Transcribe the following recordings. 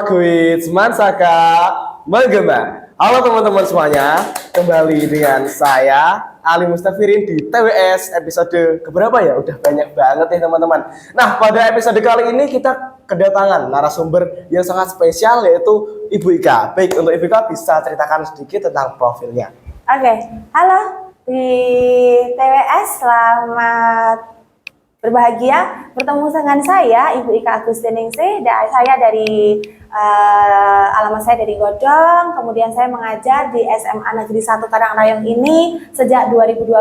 Quiz Mansaka menggema. Halo teman-teman semuanya, kembali dengan saya Ali Mustafirin di TWS episode keberapa ya? Udah banyak banget ya teman-teman. Nah, pada episode kali ini kita kedatangan narasumber yang sangat spesial, yaitu Ibu Ika. Baik, untuk Ibu Ika bisa ceritakan sedikit tentang profilnya. Oke, halo di TWS, selamat berbahagia bertemu dengan saya Ibu Ika Agustiningsih. Saya dari alamat saya dari Godong, kemudian saya mengajar di SMA Negeri 1 Karangrayong ini sejak 2012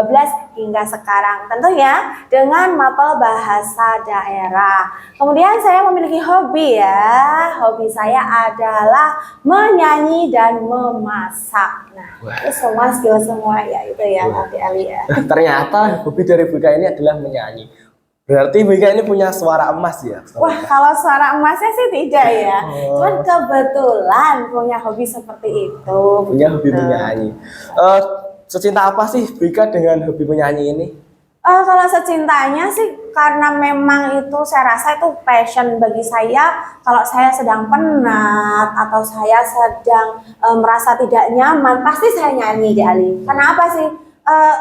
hingga sekarang, tentunya dengan mapel bahasa daerah. Kemudian saya memiliki hobi ya, hobi saya adalah menyanyi dan memasak. Nah, itu semua skill semua ya, itu ya nanti Ali ya. Ternyata hobi dari Ibu Ika ini adalah menyanyi. Berarti Ibu Ika ini punya suara emas ya? Wah, kalau suara emasnya sih tidak ya. Cuman kebetulan punya hobi seperti itu. Punya hobi menyanyi. Secinta apa sih Ibu Ika dengan hobi menyanyi ini? Kalau secintanya sih karena memang itu saya rasa itu passion bagi saya. Kalau saya sedang penat atau saya sedang merasa tidak nyaman, pasti saya nyanyi di Ali. Karena apa sih?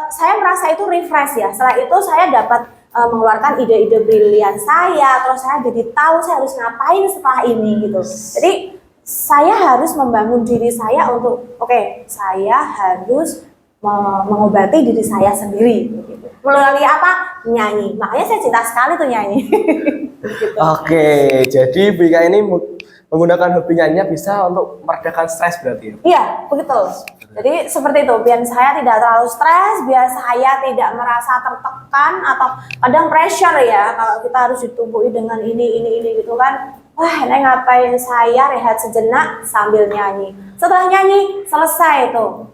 Saya merasa itu refresh ya. Setelah itu saya dapat mengeluarkan ide-ide brilian saya, terus saya jadi tahu saya harus ngapain setelah ini gitu. Jadi saya harus membangun diri saya untuk saya harus mengobati diri saya sendiri gitu. Melalui apa? Nyanyi. Makanya saya cinta sekali tuh nyanyi. Gitu. Oke, jadi Ibu Ika ini menggunakan hobi nyanyinya bisa untuk meredakan stres berarti ya? Iya, begitu. Jadi seperti itu, biar saya tidak terlalu stres, biar saya tidak merasa tertekan atau kadang pressure ya, kalau kita harus ditumbuhi dengan ini gitu kan. Wah, ini ngapain saya rehat sejenak sambil nyanyi. Setelah nyanyi, selesai itu.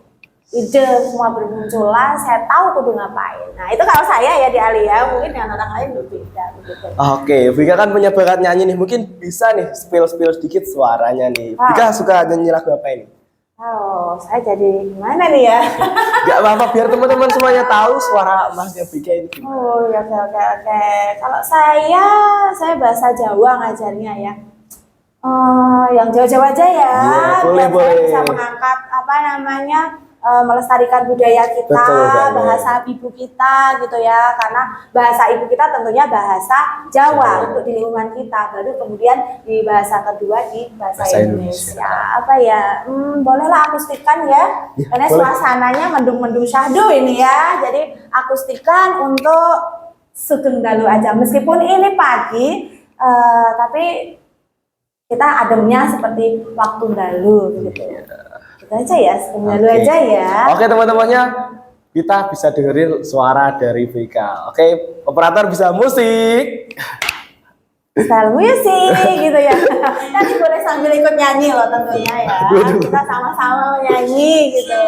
Ide semua bermunculan, saya tahu kudu ngapain. Nah, itu kalau saya ya di Ali ya, mungkin dengan orang lain berbeda begitu. Oke, Ibu Ika kan punya bakat nyanyi nih, mungkin bisa nih spill sedikit suaranya nih. Ibu Ika suka nyanyi lagu apa ini? Oh, saya jadi gimana nih ya? Gak apa-apa, biar teman-teman semuanya tahu suara Masnya Ibu Ika ini gimana. Oh, ya oke. Kalau saya bahasa Jawa ngajarnya ya. Yang Jawa-Jawa aja ya. Iya, boleh. Saya bisa mengangkat melestarikan budaya kita, bahasa ibu kita gitu ya. Karena bahasa ibu kita tentunya bahasa Jawa untuk di lingkungan kita. Baru kemudian di bahasa kedua di bahasa Indonesia. Apa ya? Bolehlah akustikan ya. Karena suasananya mendung-mendung syahdu ini ya. Jadi akustikan untuk Sugeng Dalu aja. Meskipun ini pagi, tapi kita ademnya seperti waktu dalu gitu. Kita aja ya, Dalu aja ya. Oke teman-temannya, kita bisa dengerin suara dari Ibu Ika. Oke, operator bisa musik. Style musik gitu ya. Nanti boleh sambil ikut nyanyi loh tentunya ya. Kita sama-sama menyanyi gitu.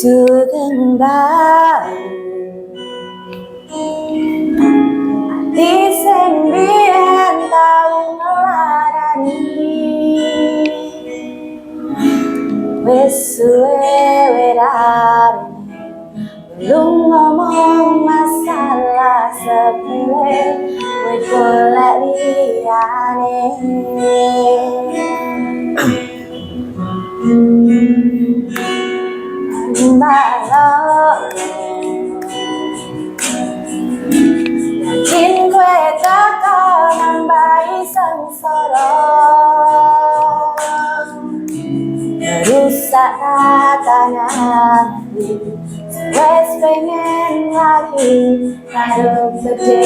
Sugeng Dalu ati sing biyen tau ngelarani wis suwe werane belum ngomong masalah sepele kowe golek liyane. Yakin kowe bakal nambahi sengsara, rusak tatanan wes pengen lagi karo gede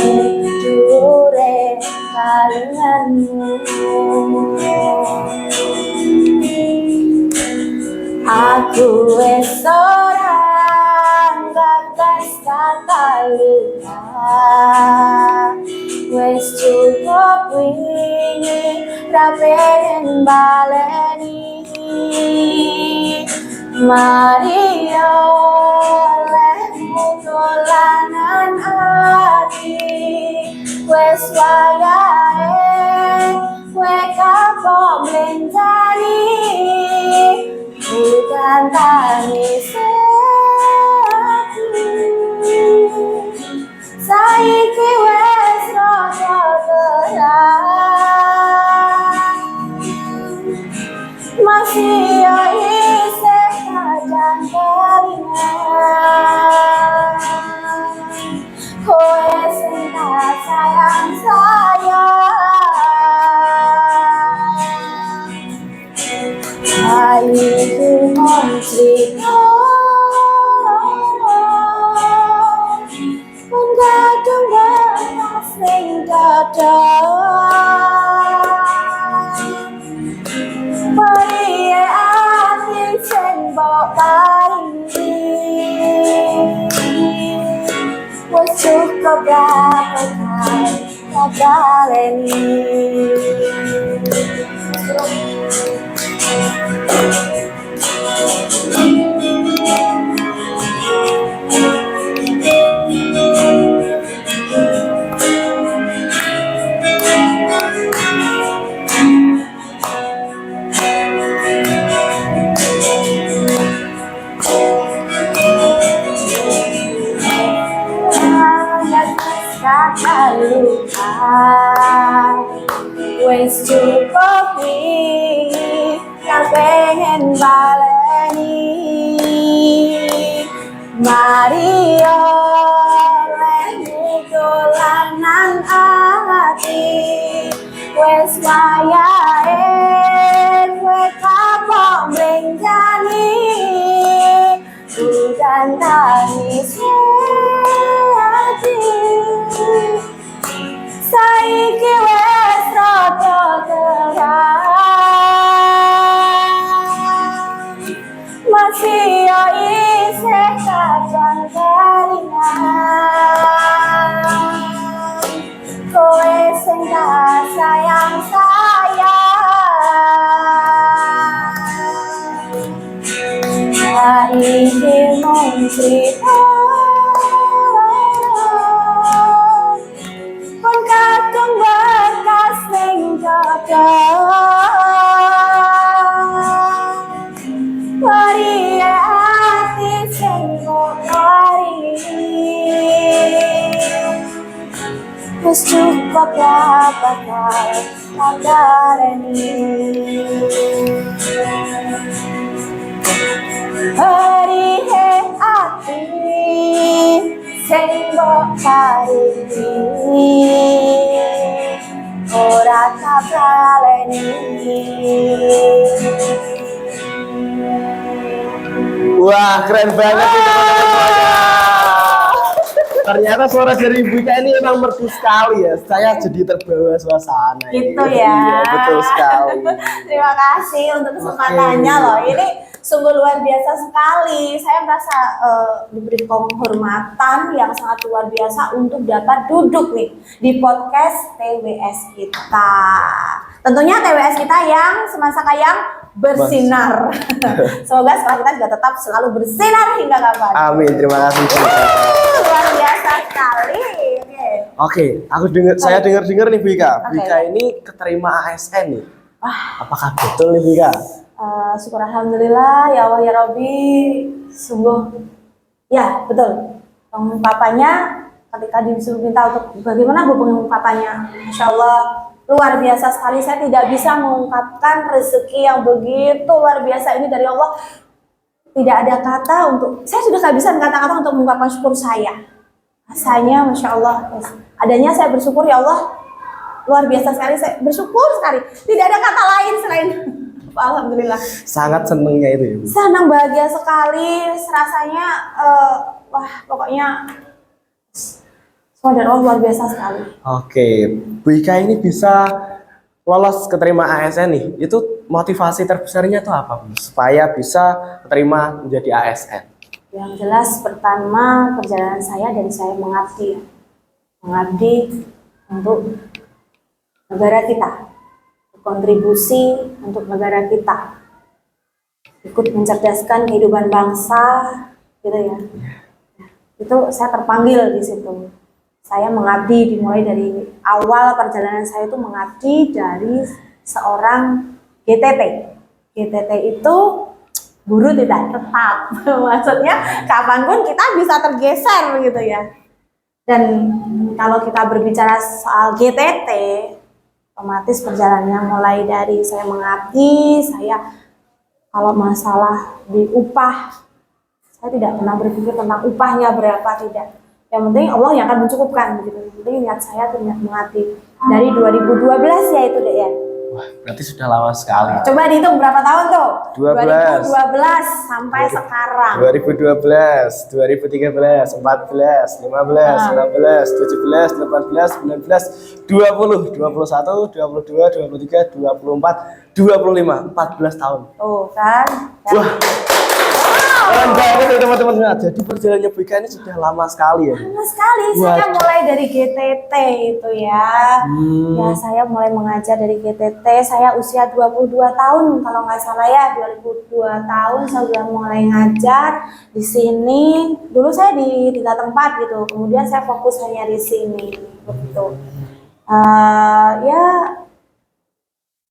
dure kalinganmu. Aku wes orang gagas kata luka, wes cukup wingi ra pengen baleni. Maria olehmu dolanan ati wes wayahe kowe kapok mlenjani bukan tangis hati saiki wes rada terang masih ya isih kadang kelingan kowe sing tak sayang saiki mung crita pun kadung batas ning dada Maria ati sing mbok paringi wis cukup rapat kabaleni luka wes cukup nih yang pengen baleni Mario lemu dolanan ati wes wayahe kowe kapok mlenjani udan tangis hati saiki wes rada terang masih ya isih kadang kelingan kowe sing tak sayang saiki mung crita pun kadung bekas ning dada Maria ati sing mbok paringi wis cukup ya bakal kabareni hari ati sing mbok paringi ora kabaleni. Wah, keren banget nih teman-teman semuanya. Ternyata suara dari Ibu Ika ini memang merdu sekali ya. Saya jadi terbawa suasana. Gitu ini. ya. Iya, betul sekali. Terima kasih untuk kesempatannya loh. Ini sungguh luar biasa sekali. Saya merasa diberi penghormatan yang sangat luar biasa untuk dapat duduk nih di podcast TWS kita. Tentunya TWS kita yang semasa yang bersinar. Semoga setelah kita juga tetap selalu bersinar hingga kapan. Amin, terima kasih. Luar biasa sekali. Oke, saya dengar nih Bu Ika. Bu Oke. Ika ini keterima ASN nih. Wah, Apakah betul nih Bu Ika? syukur alhamdulillah ya Allah ya Rabbi, sungguh ya betul. Pengungkapannya ketika disuruh minta untuk bagaimana bu pengungkapannya, Masya Allah luar biasa sekali. Saya tidak bisa mengungkapkan rezeki yang begitu luar biasa ini dari Allah. Tidak ada kata untuk, saya sudah kehabisan kata-kata untuk mengungkapkan syukur saya. Rasanya Masya Allah, adanya saya bersyukur ya Allah, luar biasa sekali, saya bersyukur sekali. Tidak ada kata lain selain alhamdulillah. Sangat senengnya itu ya Bu. Senang, bahagia sekali, rasanya wah pokoknya semua dari Allah luar biasa sekali. Oke, Bu Ika ini bisa lolos keterima ASN nih. Itu motivasi terbesarnya tuh apa Bu? Supaya bisa keterima menjadi ASN. Yang jelas pertama perjalanan saya dari saya mengabdi, mengabdi untuk negara kita, kontribusi untuk negara kita. ikut mencerdaskan kehidupan bangsa, gitu ya. Itu saya terpanggil di situ. Saya mengabdi dimulai dari awal perjalanan saya itu mengabdi dari seorang GTT. GTT itu guru tidak tetap. Maksudnya kapanpun kita bisa tergeser gitu ya. Dan kalau kita berbicara soal GTT, otomatis perjalanannya mulai dari saya mengabdi, saya kalau masalah di upah, saya tidak pernah berpikir tentang upahnya berapa, tidak. Yang penting Allah yang akan mencukupkan begitu. Yang penting niat saya tuh niat mengabdi dari 2012 ya itu deh ya. Wah, berarti sudah lama sekali. Coba dihitung berapa tahun tuh? 12. 2012 sampai sekarang. 2012, 2013, 14, 15, 16, 17, 18, 19, 20, 21, 22, 23, 24, 25, 14 tahun. Tuh kan. Wah. Keren banget ya teman-teman. Nah, jadi perjalanannya Bu Ika ini sudah lama sekali ya. Lama sekali. Saya Waduh. mulai dari GTT itu ya. Ya, saya mulai mengajar dari GTT. Saya usia 22 tahun kalau nggak salah ya. 22 tahun saya sudah mulai ngajar di sini. Dulu saya di 3 tempat gitu. Kemudian saya fokus hanya di sini. Begitu. Ya,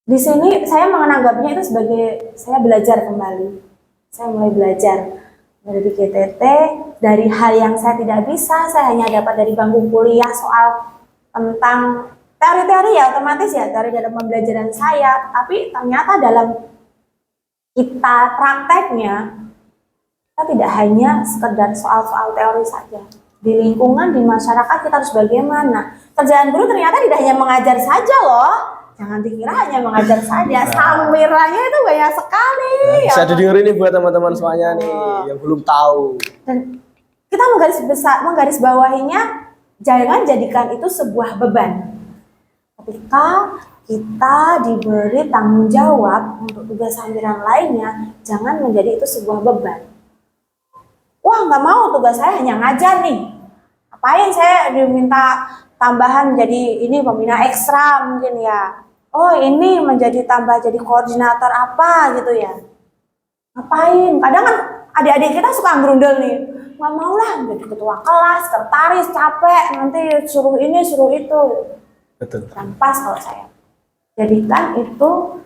di sini saya menganggapnya itu sebagai saya belajar kembali. Saya mulai belajar dari GTT, dari hal yang saya tidak bisa, saya hanya dapat dari bangku kuliah soal tentang teori-teori ya otomatis ya dari dalam pembelajaran saya, tapi ternyata dalam kita prakteknya, kita tidak hanya sekedar soal-soal teori saja. Di lingkungan, di masyarakat kita harus bagaimana. Kerjaan guru ternyata tidak hanya mengajar saja loh. Jangan dikira hanya mengajar saja, sambirannya itu banyak sekali. Nah, bisa didengar ini buat teman-teman semuanya nih yang belum tahu. Dan kita menggaris bawahinya, jangan jadikan itu sebuah beban. Ketika kita diberi tanggung jawab untuk tugas sambiran lainnya, jangan menjadi itu sebuah beban. Wah, nggak mau tugas saya hanya ngajar nih. Apain saya diminta tambahan jadi ini pembina ekstra mungkin ya. Oh, ini menjadi tambah jadi koordinator apa gitu ya. Ngapain? Kadang kan adik-adik kita suka gerundel nih. Nggak mau lah jadi ketua kelas, sekretaris, capek, nanti suruh ini, suruh itu. Betul. Dan pas kalau saya. Jadikan itu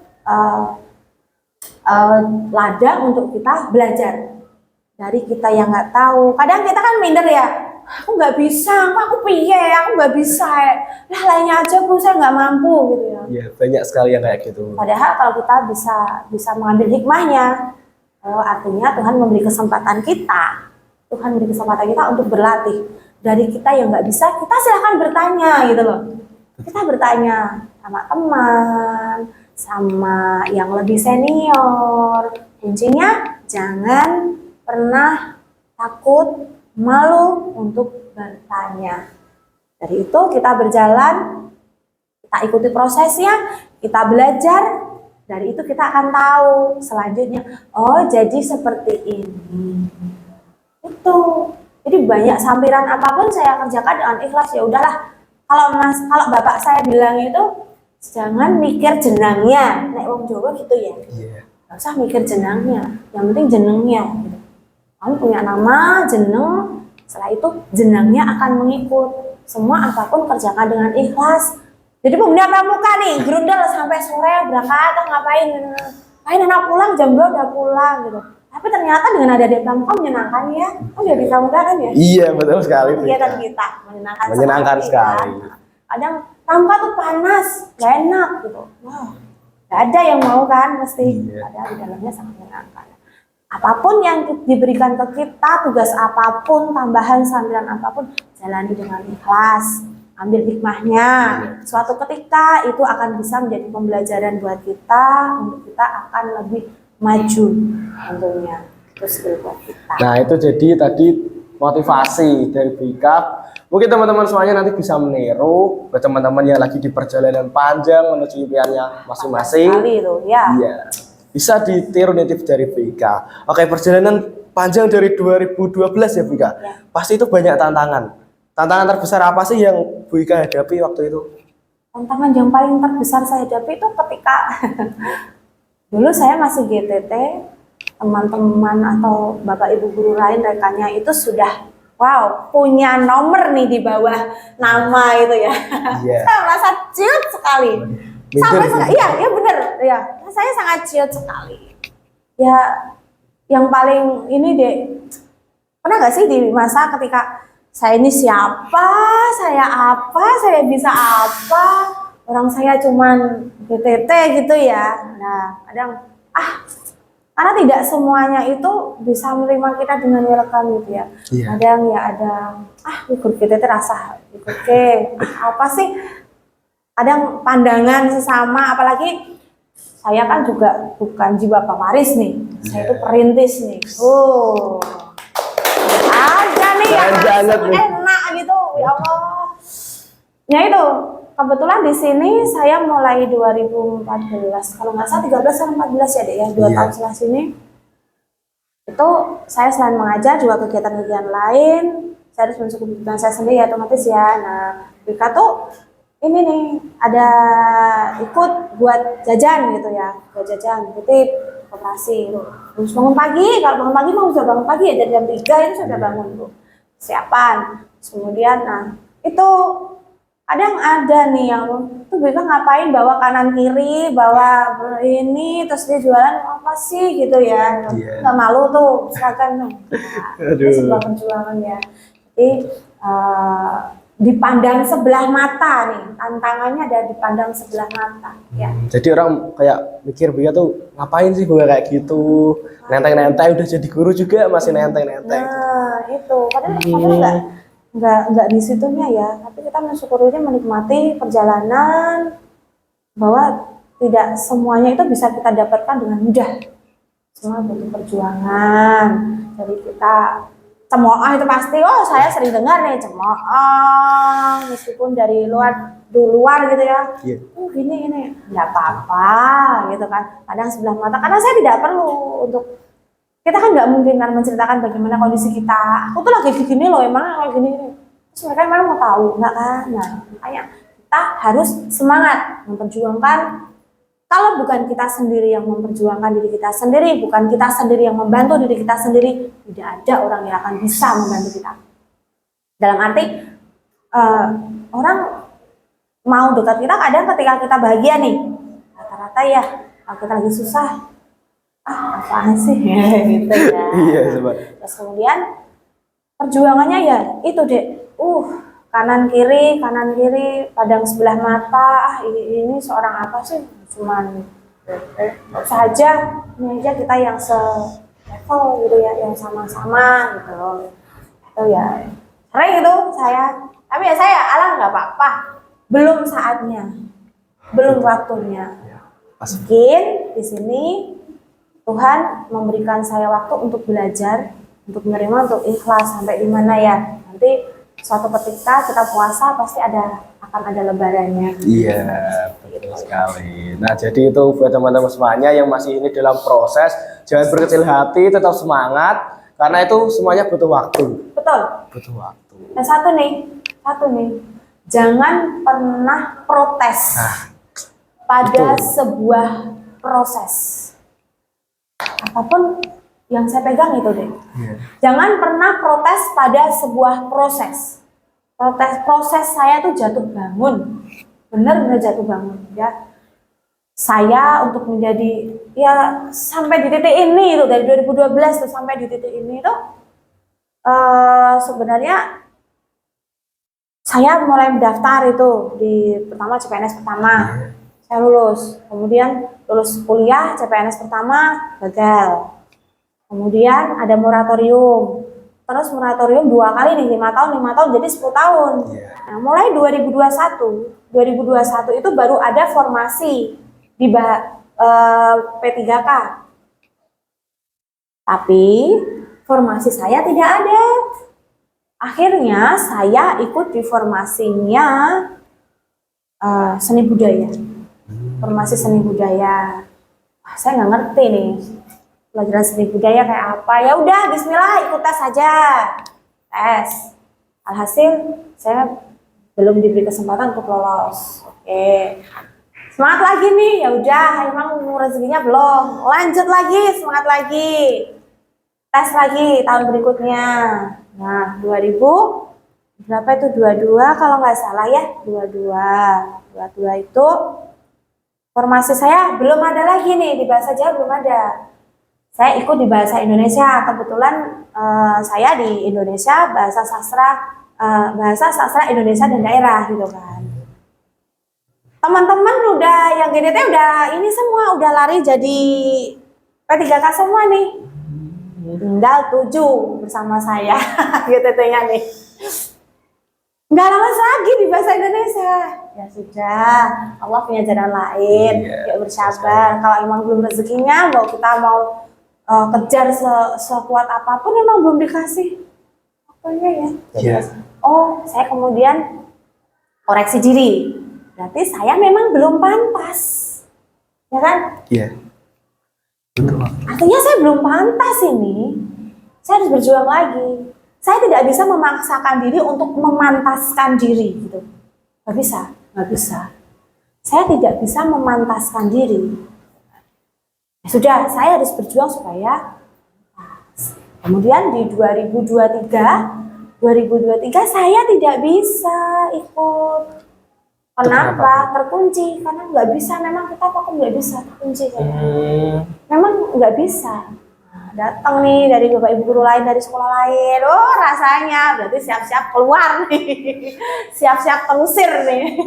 ladang untuk kita belajar. Dari kita yang nggak tahu. Kadang kita kan minder ya. Aku nggak bisa, aku piye, aku nggak bisa. Lah lainnya aja Bu, saya nggak mampu gitu ya. Iya, banyak sekali yang kayak gitu. Padahal kalau kita bisa mengambil hikmahnya, artinya Tuhan memberi kesempatan kita, Tuhan memberi kesempatan kita untuk berlatih. Dari kita yang nggak bisa, kita silahkan bertanya gitu loh. Kita bertanya sama teman, sama yang lebih senior. Kuncinya jangan pernah takut, malu untuk bertanya. Dari itu kita berjalan, kita ikuti prosesnya, kita belajar. Dari itu kita akan tahu selanjutnya. Oh, jadi seperti ini. Itu. Jadi banyak sampiran apapun saya kerjakan dengan ikhlas. Ya udahlah. Kalau bapak saya bilang itu jangan mikir jenangnya. Nek wong Jawa gitu ya. Iya. Gak usah mikir jenangnya. Yang penting jenengnya. Gitu. Kamu punya nama, jeneng, setelah itu jenangnya akan mengikut. Semua apapun kerjakan dengan ikhlas. Jadi pembina pramuka nih, gerundel sampai sore berangkat, ngapain? Ngapain anak pulang, jam 2 udah pulang gitu. Tapi ternyata dengan ada di pramuka menyenangkan ya. Oh jadi pramuka kan ya? Iya, betul sekali. Kegiatan kita Menyenangkan sekali. Kan? Kadang pramuka tuh panas, gak enak gitu. Wah, gak ada yang mau kan mesti. Iya. Padahal di dalamnya sangat menyenangkan. Apapun yang diberikan ke kita, tugas apapun, tambahan sambilan apapun, jalani dengan ikhlas, ambil hikmahnya. Suatu ketika itu akan bisa menjadi pembelajaran buat kita, untuk kita akan lebih maju tentunya. Itu skill buat kita. Nah, itu jadi tadi motivasi dari Bika. Mungkin teman-teman semuanya nanti bisa meniru buat teman-teman yang lagi di perjalanan panjang menuju impiannya masing-masing. Sekali itu, ya. Iya. Bisa ditiru nih tips dari Bika. Oke, perjalanan panjang dari 2012 ya Bika. Ya. Pasti itu banyak tantangan. Tantangan terbesar apa sih yang Bu Ika hadapi waktu itu? Tantangan yang paling terbesar saya hadapi itu ketika dulu saya masih GTT, teman-teman atau bapak ibu guru lain rekannya itu sudah wow punya nomor nih di bawah nama itu ya. Iya. Saya merasa ciut sekali. Sampai sekarang, iya bener ya. Saya sangat ciut sekali. Ya, yang paling ini deh, pernah nggak sih di masa ketika saya ini siapa, saya apa, saya bisa apa, orang saya cuman BTT gitu ya. Nah, kadang karena tidak semuanya itu bisa menerima kita dengan welcome gitu ya. Iya. Kadang ya ada ikut BTT rasa ikut ke apa sih? Kadang pandangan sesama, apalagi saya kan juga bukan jiwa pewaris nih, saya itu perintis nih. Ada nih yang langsung enak gitu, ya Allah. Ya itu, kebetulan di sini saya mulai 2014, kalau nggak salah 13 atau 14 ya deh ya, 2 tahun setelah sini. Itu saya selain mengajar juga kegiatan-kegiatan lain, saya harus mencukupi kebutuhan saya sendiri ya otomatis ya. Nah, Bika tuh ini nih ada ikut buat jajan gitu ya, buat jajan, titip, koperasi. Terus bangun pagi, kalau bangun pagi mau sudah bangun pagi ya, dari jam 3 itu sudah bangun tuh, siapan. Kemudian, nah itu kadang ada nih yang tuh Bika ngapain bawa kanan kiri, bawa ini, terus dia jualan apa sih gitu ya, nggak malu tuh, silakan. Itu sebuah perjuangan ya. Jadi dipandang sebelah mata nih, tantangannya ada dipandang sebelah mata ya. Jadi orang kayak mikir Bika tuh ngapain sih gue kayak gitu, nenteng-nenteng udah jadi guru juga masih nenteng-nenteng. Nah itu padahal nggak di situnya ya, tapi kita mensyukurinya, menikmati perjalanan, bahwa tidak semuanya itu bisa kita dapatkan dengan mudah, semua butuh perjuangan. Jadi kita cemooh itu pasti, saya sering dengar nih cemooh, meskipun dari luar gitu ya, gini nggak apa-apa gitu kan, kadang sebelah mata, karena saya tidak perlu untuk, kita kan nggak mungkin kan menceritakan bagaimana kondisi kita, aku tuh lagi gini loh, emang lagi gini, terus mereka memang mau tahu nggak kan? Nah makanya kita harus semangat memperjuangkan. Kalau bukan kita sendiri yang memperjuangkan diri kita sendiri, bukan kita sendiri yang membantu diri kita sendiri, tidak ada orang yang akan bisa membantu kita. Dalam arti orang mau dekat kita kadang ketika kita bahagia nih, rata-rata ya kalau kita lagi susah, apaan sih gitu ya. Iya, coba. Terus kemudian perjuangannya ya itu deh, kanan kiri, padang sebelah mata, ini seorang apa sih, cuman saja ini aja kita yang se-level gitu ya, yang sama-sama gitu. Itu ya sering itu saya, tapi ya saya nggak apa-apa, belum saatnya, belum waktunya. Mungkin di sini Tuhan memberikan saya waktu untuk belajar, untuk menerima, untuk ikhlas sampai di mana ya. Nanti suatu ketika kita puasa pasti akan ada lebarannya. Iya, betul sekali. Nah, jadi itu buat teman-teman semuanya yang masih ini dalam proses, jangan berkecil hati, tetap semangat, karena itu semuanya butuh waktu. Betul. Butuh waktu. Dan satu nih, jangan pernah protes pada sebuah proses. Apapun yang saya pegang itu deh. Jangan pernah protes pada sebuah proses. Proses saya tuh jatuh bangun, benar-benar jatuh bangun ya. Saya untuk menjadi ya sampai di titik ini itu dari 2012 tuh sampai di titik ini tuh sebenarnya saya mulai mendaftar itu di pertama CPNS pertama, saya lulus, kemudian lulus kuliah CPNS pertama gagal, kemudian ada moratorium, terus moratorium 2 kali nih, 5 tahun jadi 10 tahun. Nah, mulai 2021 itu baru ada formasi di P3K, tapi formasi saya tidak ada. Akhirnya saya ikut di formasinya seni budaya, formasi seni budaya. Saya nggak ngerti nih pelajaran seni budaya kayak apa. Ya udah, Bismillah, ikut tes saja. Tes. Alhasil saya belum diberi kesempatan untuk lolos. Oke. Semangat lagi nih, ya udah, emang rezekinya belum. Lanjut lagi, semangat lagi. Tes lagi tahun berikutnya. Nah, 2000 berapa itu 22 kalau nggak salah ya, 22 itu formasi saya belum ada lagi nih di bahasa Jawa belum ada. Saya ikut di bahasa Indonesia. Kebetulan saya di Indonesia bahasa sastra Indonesia dan daerah gitu kan. Teman-teman udah yang GDT udah ini semua udah lari jadi P3K semua nih. Tinggal 7 bersama saya GTT-nya nih. Nggak lama lagi di bahasa Indonesia. Ya sudah, Allah punya jalan lain. Yuk bersabar. Kalau emang belum rezekinya, kita mau kejar sekuat apapun, emang belum dikasih. Apanya ya? Iya. Oh, saya kemudian koreksi diri. Berarti saya memang belum pantas. Ya kan? Iya. Betul. Artinya saya belum pantas ini. Saya harus berjuang lagi. Saya tidak bisa memaksakan diri untuk memantaskan diri gitu. Nggak bisa. Saya tidak bisa memantaskan diri. Ya sudah, saya harus berjuang supaya kemudian di 2023 saya tidak bisa ikut. Kenapa? Terkunci, karena nggak bisa. Memang kita kok nggak bisa terkunci. Memang nggak bisa. Datang nih dari bapak ibu guru lain dari sekolah lain, oh rasanya berarti siap-siap keluar nih, siap-siap terusir nih.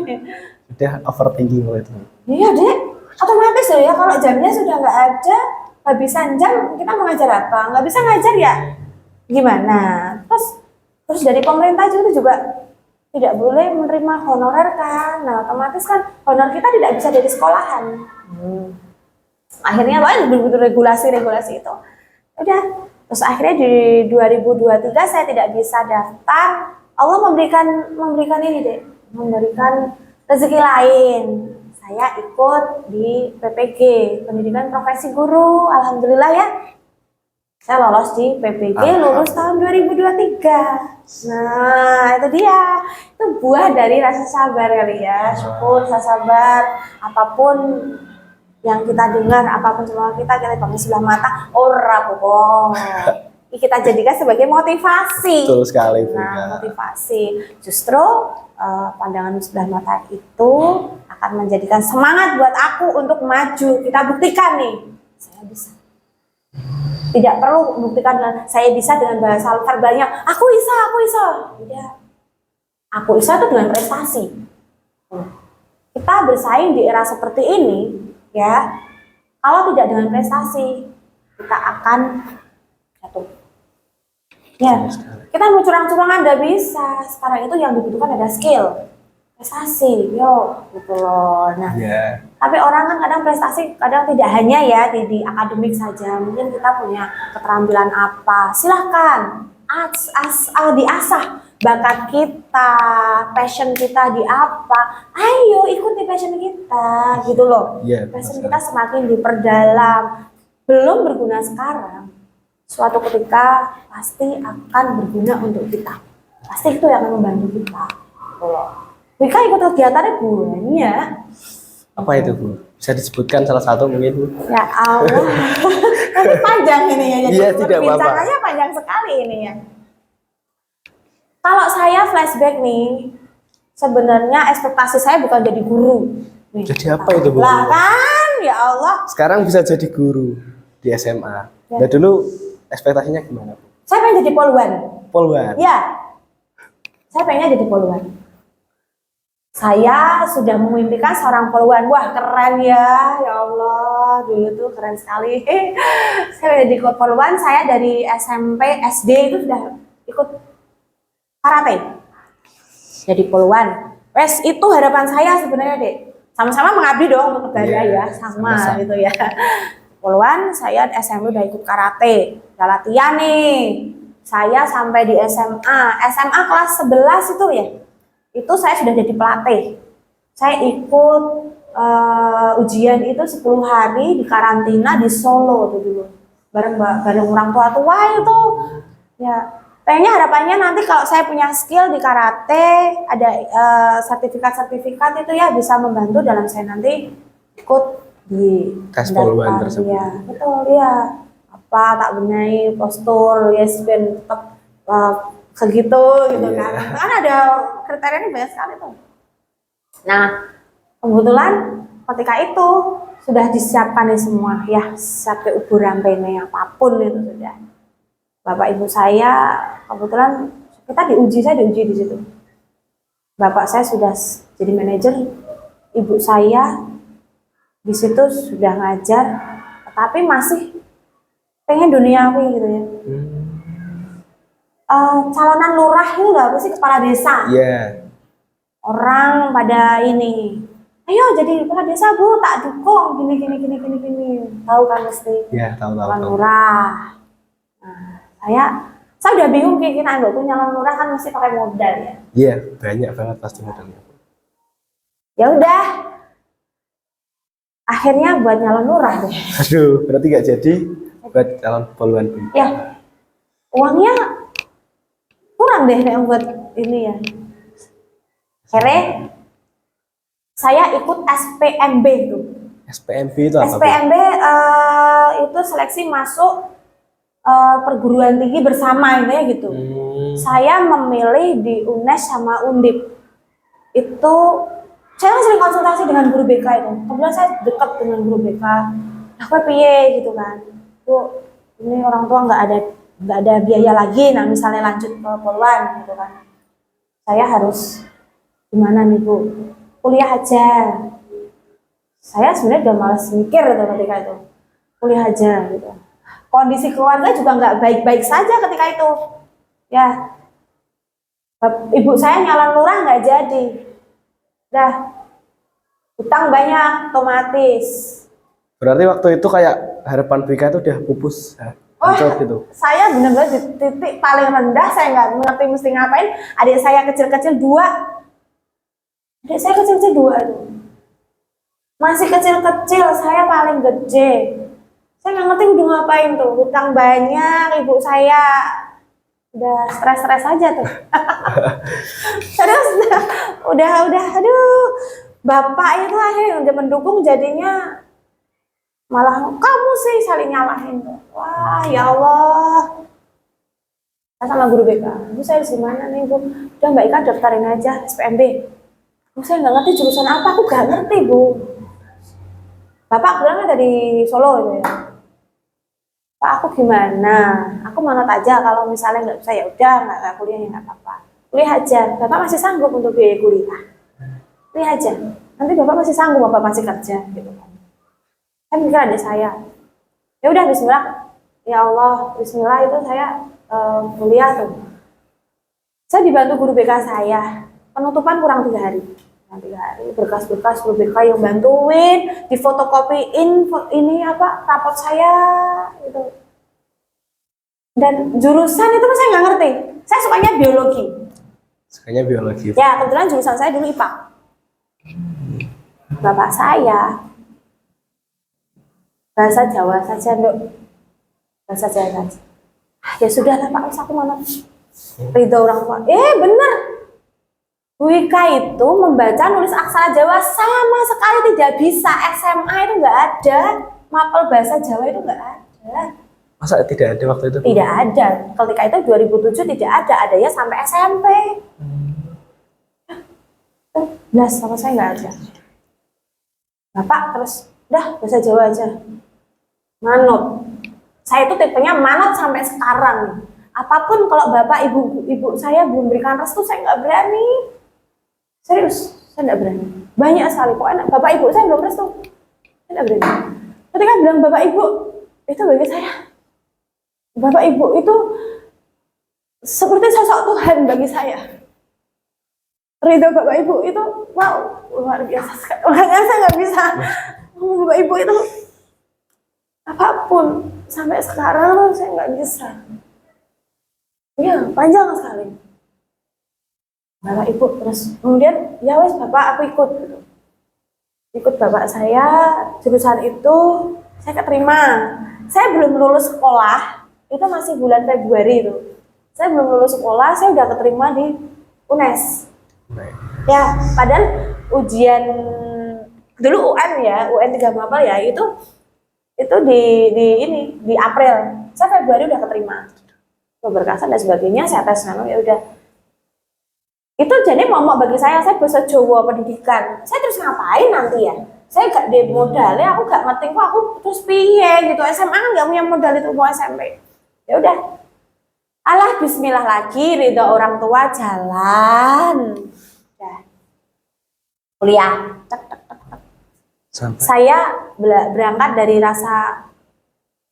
Udah overthinking loh itu. Iya dek, otomatis ya kalau jamnya sudah nggak ada, habisan jam kita mau ngajar apa? Nggak bisa ngajar ya? Gimana? Terus dari pemerintah juga tidak boleh menerima honorer kan? Nah otomatis kan honor kita tidak bisa dari sekolahan. Akhirnya betul-betul regulasi itu. Udah, terus akhirnya di 2023 saya tidak bisa daftar. Allah memberikan ini deh, memberikan rezeki lain. Saya ikut di PPG, Pendidikan Profesi Guru. Alhamdulillah ya, saya lolos di PPG, lulus tahun 2023. Nah itu dia, itu buah dari rasa sabar kali ya. Syukur, rasa sabar, apapun yang kita dengar, apapun semua kita panggil sebelah mata, ora bohong. Kita jadikan sebagai motivasi. Betul sekali. Nah, motivasi. Justru pandangan sebelah mata itu akan menjadikan semangat buat aku untuk maju. Kita buktikan nih, saya bisa. Tidak perlu buktikan dengan saya bisa dengan bahasa verbalnya. Aku bisa. Tidak. Aku bisa itu dengan prestasi. Kita bersaing di era seperti ini. Ya, kalau tidak dengan prestasi, kita akan jatuh. Ya, kita mau curang-curangan nggak bisa. Sekarang itu yang dibutuhkan ada skill, prestasi, gitu loh. Nah, tapi orang kan kadang prestasi, kadang tidak hanya ya di akademik saja. Mungkin kita punya keterampilan apa, silahkan diasah. Bakat kita, passion kita di apa, ayo ikuti passion kita, gitu loh. Passion kita semakin diperdalam, belum berguna sekarang, suatu ketika pasti akan berguna untuk kita. Pasti itu yang akan membantu kita. Wika ikut kegiatannya banyak. Apa itu Bu? Bisa disebutkan salah satu mungkin Bu? Ya Allah, nanti panjang ini ya. Jadi perbincangannya panjang sekali ini ya. Kalau saya flashback nih, sebenarnya ekspektasi saya bukan jadi guru. Jadi apa itu Bu? Lah kan, ya Allah. Sekarang bisa jadi guru di SMA. Nah dulu ekspektasinya gimana Bu? Saya pengen jadi polwan. Polwan? Ya, saya pengen jadi polwan. Saya sudah memimpikan seorang polwan. Wah keren ya Allah. Dulu tuh keren sekali. Saya jadi polwan, saya dari SMP, SD itu sudah ikut karate, jadi polwan. Wes itu harapan saya sebenarnya dek. Sama-sama mengabdi dong untuk negara ya, sama gitu ya. Polwan, saya SMP udah ikut karate, udah latihan nih. Saya sampai di SMA kelas 11 itu ya. Itu saya sudah jadi pelatih. Saya ikut ujian itu 10 hari di karantina di Solo tuh dulu. Bareng orang tua itu ya. Pengennya harapannya nanti kalau saya punya skill di karate, ada sertifikat-sertifikat itu ya bisa membantu dalam saya nanti ikut di Tes poluan tersebut. Ya, betul ya. Apa tak benahi postur, ya ben tetap segitu gitu Iya. kan. Kan ada kriterianya banyak sekali tuh. Nah, kebetulan ketika itu sudah disiapkan nih semua ya, sampai ubur rampene apapun itu sudah. Bapak ibu saya kebetulan saya diuji di situ. Bapak saya sudah jadi manajer, ibu saya di situ sudah ngajar, tapi masih pengen duniawi gitu ya. Calonan lurah itu udah apa sih, kepala desa. Iya. Orang pada ini, ayo jadi kepala desa bu, tak dukung gini. Tahu kan mesti. Iya, tahu. Lurah. Nah, saya udah bingung kira-kira tuh nyalon lurah kan mesti pakai modal ya. Iya, banyak banget pasti modalnya. Ya udah, akhirnya buat nyalon lurah deh. Aduh, berarti nggak jadi buat calon poluan. Ya, uangnya kurang deh yang buat ini ya. Akhirnya saya ikut SPMB tuh. SPMB itu apa? SPMB itu seleksi masuk perguruan tinggi bersama intinya gitu. Saya memilih di UNES sama Undip. Itu saya kan sering konsultasi dengan guru BK itu. Kebetulan saya dekat dengan guru BK. Aku piye gitu kan. Bu, ini orang tua nggak ada biaya lagi. Nah misalnya lanjut ke poluan gitu kan. Saya harus gimana nih bu? Kuliah aja. Saya sebenarnya udah malas mikir gitu ketika itu. Kuliah aja gitu. Kondisi keluarga juga nggak baik-baik saja ketika itu. Ya, ibu saya nyalon lurah nggak jadi. Dah, utang banyak, otomatis. Berarti waktu itu kayak harapan BK itu udah pupus, hancur gitu. Saya benar-benar di titik paling rendah. Saya nggak mengerti mesti ngapain. Adik saya kecil-kecil 2. Adik saya kecil-kecil 2 itu. Masih kecil-kecil, saya paling gede. Saya nggak ngerti udah ngapain tuh, hutang banyak, ibu saya udah stres aja tuh. Terus udah, aduh, bapak itu akhirnya udah mendukung, jadinya malah kamu sih saling nyalahin tuh. Wah ya Allah. Saya sama guru BK, bu saya di mana nih bu? Udah Mbak Ika daftarin aja SPMB. Bu saya nggak ngerti jurusan apa, aku nggak ngerti bu. Bapak bilangnya dari Solo gitu ya. Pak aku gimana? Aku manut aja kalau misalnya nggak bisa ya udah nggak kuliah ya nggak apa-apa. Kuliah aja. Bapak masih sanggup untuk biaya kuliah. Kuliah aja. Nanti bapak masih sanggup, bapak masih kerja gitu kan. Saya mikir ada saya. Ya udah Bismillah. Ya Allah Bismillah itu saya kuliah tuh. Saya dibantu guru BK saya. Penutupan kurang 3 hari. 3 hari berkas-berkas guru BK yang bantuin, difotokopiin ini apa rapot saya gitu. Dan jurusan itu saya nggak ngerti. Saya sukanya biologi. Sukanya biologi. Ya kebetulan jurusan saya dulu IPA. Bapak saya bahasa Jawa saja Dok. Bahasa Jawa saja. Ya sudah lah Pak, aku mana ridho orang tua. Bener. Bu Ika itu membaca nulis aksara Jawa sama sekali tidak bisa. SMA itu nggak ada. Mapel bahasa Jawa itu nggak ada. Masa tidak ada waktu itu? Tidak ada. Ketika itu 2007 tidak ada. Adanya sampai SMP. Belas sama saya nggak ada. Bapak terus, dah bahasa Jawa aja. Manut. Saya itu tipenya manut sampai sekarang. Apapun kalau bapak ibu saya belum berikan restu, saya nggak berani. Serius, saya nggak berani. Banyak sekali pokoknya bapak ibu saya belum restu, saya nggak berani. Ketika bilang bapak ibu, itu bagi saya, bapak ibu itu seperti sosok Tuhan bagi saya. Ridho bapak ibu itu, wow, luar biasa sekali. Makanya saya nggak bisa ngomong bapak ibu itu apapun sampai sekarang saya nggak bisa. Ya panjang sekali. Bapak ibu terus kemudian ya wes bapak aku ikut gitu. Ikut bapak saya jurusan itu saya keterima. Saya belum lulus sekolah itu masih bulan Februari itu. Saya belum lulus sekolah, saya udah keterima di UNES. Baik. Ya, padahal ujian dulu UN ya, UN 3 Mapel ya, itu di April. Saya Februari udah keterima. Berkasan dan sebagainya, saya tes ya udah. Itu jadi momok bagi saya bahasa Jawa pendidikan. Saya terus ngapain nanti ya? Saya gak di modalnya, aku gak ngerti kok aku terus piye gitu. SMA kan gak punya modal itu mau SMP. Ya udah. Alah bismillah lagi, ridho orang tua jalan. Udah. Kuliah. Tek, tek, tek, tek. Sampai. Saya berangkat dari rasa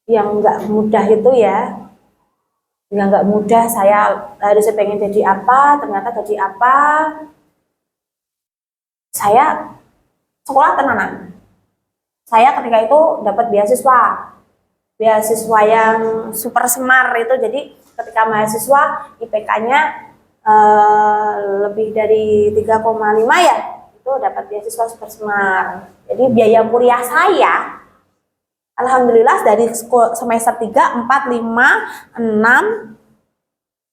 yang gak mudah itu ya. Yang nggak mudah, saya harusnya pengen jadi apa, ternyata jadi apa. Saya sekolah tenanan. Saya ketika itu dapat beasiswa yang super semar itu. Jadi ketika mahasiswa IPK-nya lebih dari 3,5 ya, itu dapat beasiswa super semar. Jadi biaya kuliah saya alhamdulillah dari semester 3, 4, 5, 6,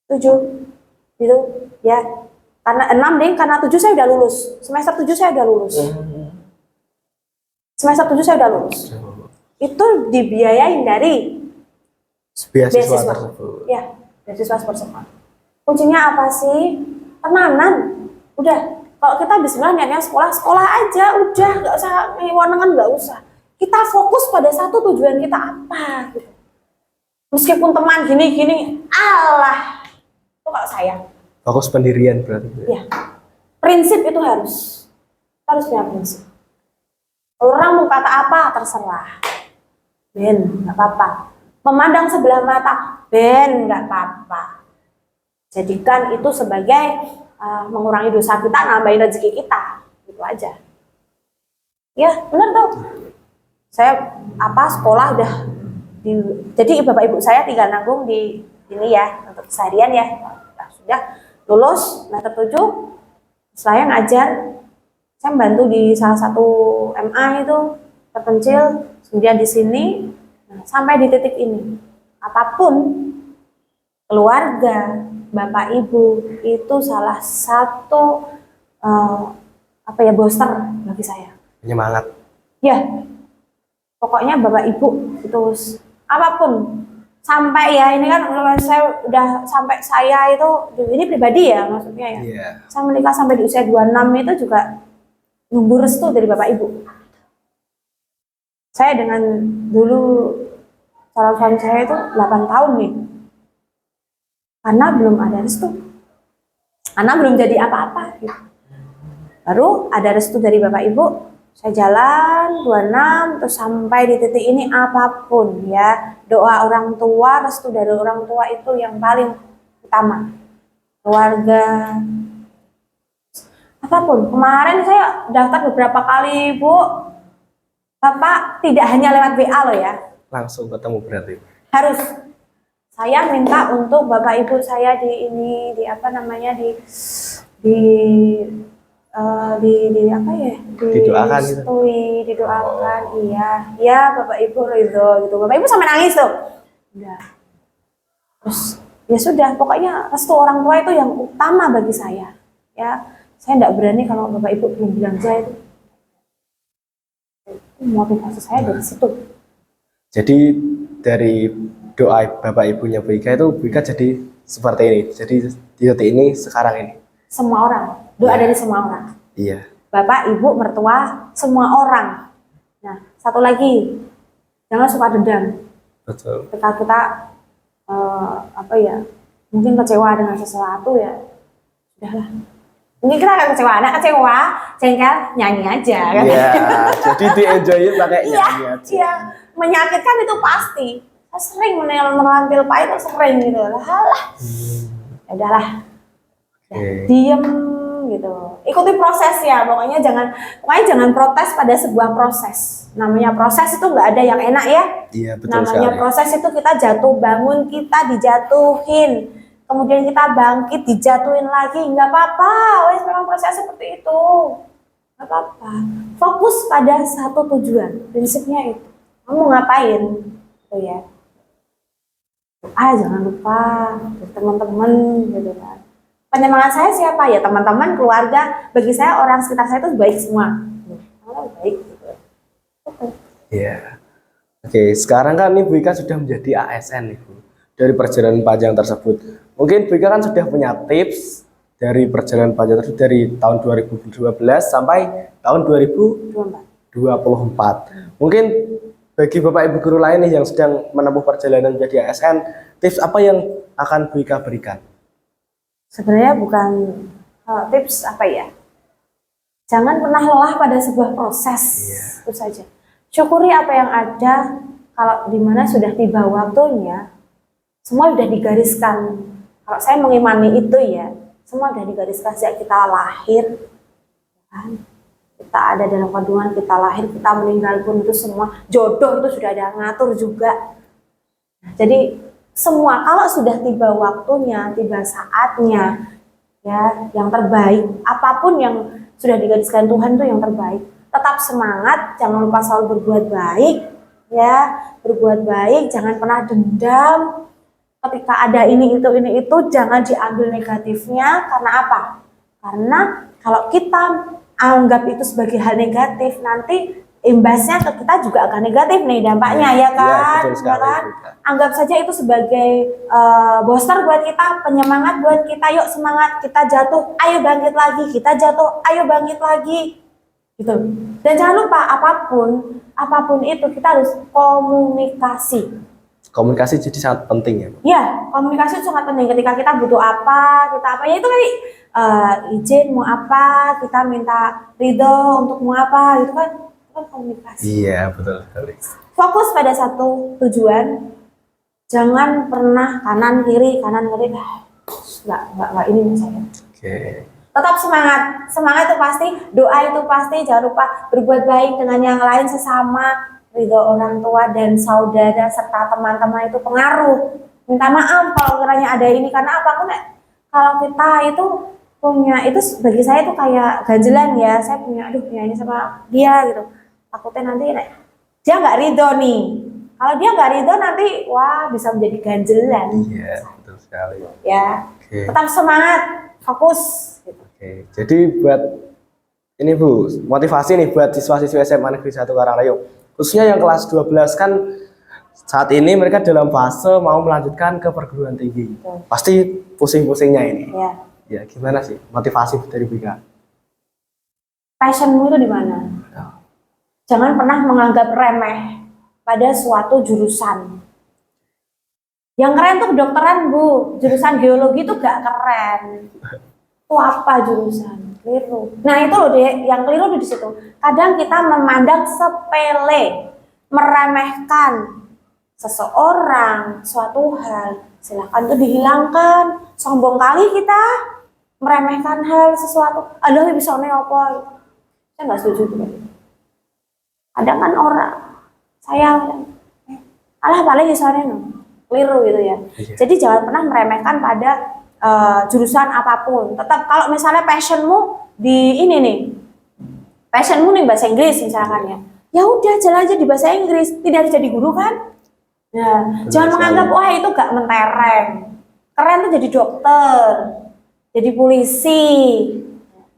7 gitu ya. Karena 6 deh, karena 7 saya udah lulus. Semester 7 saya udah lulus. Semester 7 saya udah lulus. Itu dibiayain dari Beasiswa tersebut. Ya, beasiswa semar. Kuncinya apa sih? Tenanan. Udah, kalau kita bismillah niatnya sekolah aja, udah nggak usah ngewanangan, nggak usah. Kita fokus pada satu tujuan kita apa gitu. Meskipun teman gini-gini, Allah, itu kalau saya. Fokus pendirian berarti. Ya, prinsip itu harus punya prinsip. Orang mau kata apa terserah, Ben, nggak apa-apa. Memandang sebelah mata, Ben, nggak apa-apa. Jadikan itu sebagai mengurangi dosa kita, nambahin rezeki kita, gitu aja. Ya, benar tuh. Saya sekolah udah jadi bapak ibu saya tinggal nanggung di ini ya untuk keseharian ya. Nah, sudah lulus semester 7, saya ngajar, saya bantu di salah satu MA itu terpencil, kemudian di sini sampai di titik ini. Apapun keluarga, bapak ibu itu salah satu booster bagi saya. Penyemangat. Ya. Pokoknya bapak ibu itu apapun sampai ya ini kan saya udah sampai saya itu ini pribadi ya maksudnya ya. Yeah. Saya menikah sampai di usia 26 itu juga nunggu restu dari bapak ibu. Saya dengan dulu calon suami saya itu 8 tahun nih. Karena belum ada restu. Karena belum jadi apa-apa gitu. Baru ada restu dari bapak ibu. Saya jalan 26 terus sampai di titik ini apapun ya, doa orang tua, restu dari orang tua itu yang paling utama. Keluarga, apapun. Kemarin saya daftar beberapa kali, Bu. Bapak tidak hanya lewat WA loh ya. Langsung ketemu berarti. Harus. Saya minta untuk bapak ibu saya di didoakan gitu. Didoakan, iya bapak ibu ridho gitu. Bapak ibu sampai nangis tuh. Udah. Terus ya sudah, pokoknya restu orang tua itu yang utama bagi saya. Ya, saya tidak berani kalau bapak ibu belum bilang saya itu. Motivasi saya dari situ. Jadi dari doa bapak ibunya Bu Ika itu Bu Ika jadi seperti ini. Jadi di titik ini sekarang ini. Semua orang, doa dari semua orang. Iya. Bapak, ibu, mertua, semua orang. Nah, satu lagi, jangan suka dendam. Betul. Ketika kita mungkin kecewa dengan sesuatu ya, sudahlah. Mungkin kita akan kecewa, kecewa, jengkel, nyanyi aja. Kan? Iya. Jadi di enjoyin pakai nyanyi aja. Iya, menyakitkan itu pasti. Saya sering menelan pil pahit itu sering gitu. Lah, ya udahlah. Diem gitu, ikuti prosesnya. Pokoknya jangan protes pada sebuah proses. Namanya proses itu nggak ada yang enak ya. Iya, betul. Namanya sekali. proses itu kita jatuh bangun, kita dijatuhin, kemudian kita bangkit, dijatuhin lagi, nggak apa-apa. Wes memang proses seperti itu, nggak apa-apa. Fokus pada satu tujuan, prinsipnya itu. Kamu ngapain, gitu ya. Jangan lupa dari teman-teman gitu kan. Penyemangat saya siapa ya, teman-teman, keluarga. Bagi saya orang sekitar saya itu baik semua. Baik gitu. Iya. Oke, sekarang kan Ibu Ika sudah menjadi ASN Ibu. Dari perjalanan panjang tersebut. Mungkin Ibu Ika kan sudah punya tips dari perjalanan panjang tersebut dari tahun 2012 sampai tahun 2024. Mungkin bagi Bapak Ibu guru lain nih yang sedang menempuh perjalanan menjadi ASN, tips apa yang akan Bu Ika berikan? Sebenarnya bukan tips apa ya. Jangan pernah lelah pada sebuah proses. Itu saja. Syukuri apa yang ada. Kalau dimana sudah tiba waktunya, semua sudah digariskan. Kalau saya mengimani itu ya, semua sudah digariskan sejak kita lahir. Kan? Kita ada dalam kandungan, kita lahir, kita meninggal pun itu semua jodoh itu sudah ada ngatur juga. Jadi semua kalau sudah tiba waktunya, tiba saatnya, ya yang terbaik, apapun yang sudah digariskan Tuhan itu yang terbaik. Tetap semangat, jangan lupa selalu berbuat baik, ya berbuat baik, jangan pernah dendam. Ketika ada ini itu, jangan diambil negatifnya. Karena apa? Karena kalau kita anggap itu sebagai hal negatif, nanti imbasnya ke kita juga akan negatif nih dampaknya, ya kan? Betul sekali, kan? Anggap saja itu sebagai booster buat kita, penyemangat buat kita. Yuk semangat, kita jatuh, ayo bangkit lagi, kita jatuh, ayo bangkit lagi, gitu. Dan jangan lupa apapun itu kita harus komunikasi. Komunikasi jadi sangat penting ya, Bu? Ya, komunikasi itu sangat penting. Ketika kita butuh apa, ya itu tadi izin mau apa, kita minta ridho untuk mau apa, itu kan komunikasi. Iya, betul sekali. Fokus pada satu tujuan, jangan pernah kanan kiri, nggak ini saya. Oke. Tetap semangat itu pasti, doa itu pasti, jangan lupa berbuat baik dengan yang lain sesama, ridho orang tua dan saudara serta teman-teman itu pengaruh. Minta maaf kalau kiranya ada ini, karena apa? Kalau kita itu punya itu bagi saya itu kayak ganjelan ya, saya punya ini sama dia gitu. Takutnya nanti dia nggak ridho nih. Kalau dia nggak ridho nanti bisa menjadi ganjelan. Iya, betul sekali. Ya, tetap semangat, fokus. Gitu. Oke, jadi buat ini Bu, motivasi nih buat siswa-siswi SMA Negeri 1 Karanglayung. Khususnya yang kelas 12 kan saat ini mereka dalam fase mau melanjutkan ke perguruan tinggi. Pasti pusing-pusingnya ini. Ya. Ya, gimana sih motivasi dari Bika? Passionmu itu di mana? Jangan pernah menganggap remeh pada suatu jurusan. Yang keren tuh kedokteran, Bu. Jurusan geologi itu gak keren. Itu apa jurusan? Keliru. Nah itu loh deh, yang keliru di situ. Kadang kita memandang sepele, meremehkan seseorang, suatu hal. Silakan itu dihilangkan. Sombong kali kita meremehkan hal sesuatu. Ada bisa apa? Saya nggak setuju juga. Kadang kan orang saya paling misalnya keliru gitu ya. Jadi jangan pernah meremehkan pada jurusan apapun. Tetap kalau misalnya passionmu di ini nih, passionmu nih bahasa Inggris misalkan ya udah jalan aja di bahasa Inggris, tidak harus jadi guru kan. Nah, jangan menganggap itu gak mentereng. Keren tuh jadi dokter, jadi polisi.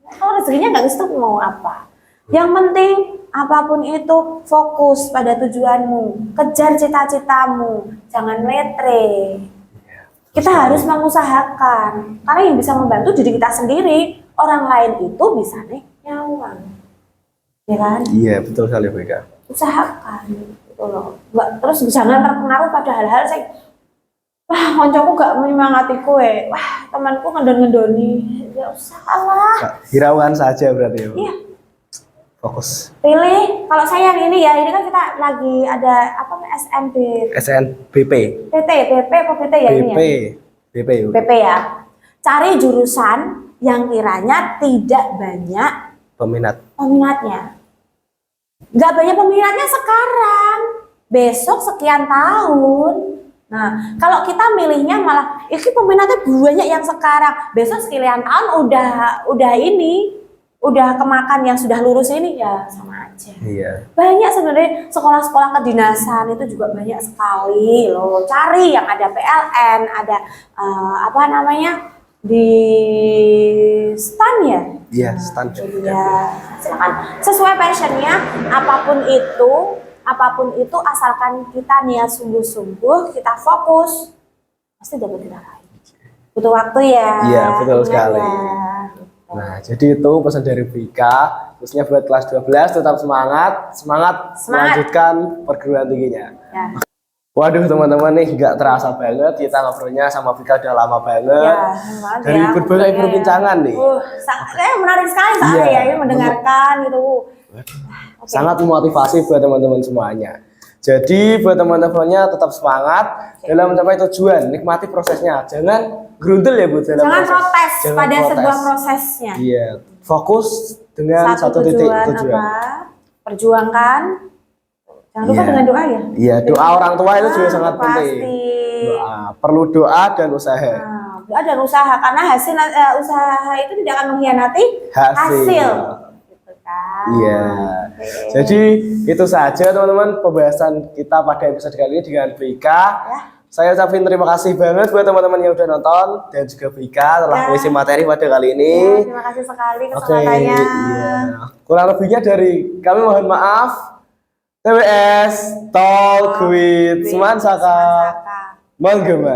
Kalau rezekinya nggak gitu mau apa. Yang penting apapun itu fokus pada tujuanmu, kejar cita-citamu, jangan letre. Kita harus mengusahakan, karena yang bisa membantu diri kita sendiri, orang lain itu bisa nih nyawa, ya kan? Iya betul sekali Bika. Usahakan, gitu loh. Terus jangan terpengaruh pada hal-hal koncoku gak menyemangatiku temanku ngendon-ngendoni, ya usahlah. Hiraukan saja berarti ya. Iya. Fokus. Pilih, kalau saya yang ini ini kan kita lagi ada SNBP. BP apa PT ya ini ya? BP ya. Cari jurusan yang kiranya tidak banyak peminatnya. Nggak banyak peminatnya sekarang, besok sekian tahun. Nah, kalau kita milihnya malah, ini peminatnya banyak yang sekarang, besok sekian tahun udah ini. udah kemakan yang sudah lurus ini ya sama aja. Iya. Banyak sebenarnya sekolah-sekolah kedinasan itu juga banyak sekali loh. Cari yang ada PLN, ada apa namanya di stan ya. Iya, stan juga. Ya, silakan sesuai passionnya apapun itu asalkan kita niat sungguh-sungguh, kita fokus pasti dapat kita raih. Butuh waktu ya. Iya, betul Ingat sekali. ya. Nah, jadi itu pesan dari Vika, khususnya buat kelas 12 tetap semangat melanjutkan perguruan tingginya. Ya. Waduh teman-teman nih nggak terasa banget kita ngobrolnya sama Vika udah lama banget. Ya, dari berbagai perbincangan nih. Menarik sekali soalnya Iya. ya mendengarkan gitu. Oke. Sangat memotivasi buat teman-teman semuanya. Jadi buat teman-temannya tetap semangat dalam mencapai tujuan, nikmati prosesnya. Jangan gerundel ya Bu dalam Jangan proses. protes Jangan pada protes. sebuah prosesnya. Iya, fokus dengan satu titik tujuan. apa? Perjuangkan. Jangan lupa Iya. dengan doa ya. Iya, doa orang tua itu juga sangat pasti. penting. Doa, perlu doa dan usaha. Nah, doa dan usaha karena hasil usaha itu tidak akan mengkhianati Hasil. Gitu kan. Iya. Oke. Jadi itu saja teman-teman pembahasan kita pada episode kali ini dengan Vika. Ya. Saya ucapin terima kasih banget buat teman-teman yang udah nonton dan juga Vika telah Ya. mengisi materi pada kali ini. Ya, terima kasih sekali Oke, kesempatannya. iya. Kurang lebihnya dari kami mohon maaf. TWS Talk with Seman Saka Seman Saka. Menggema.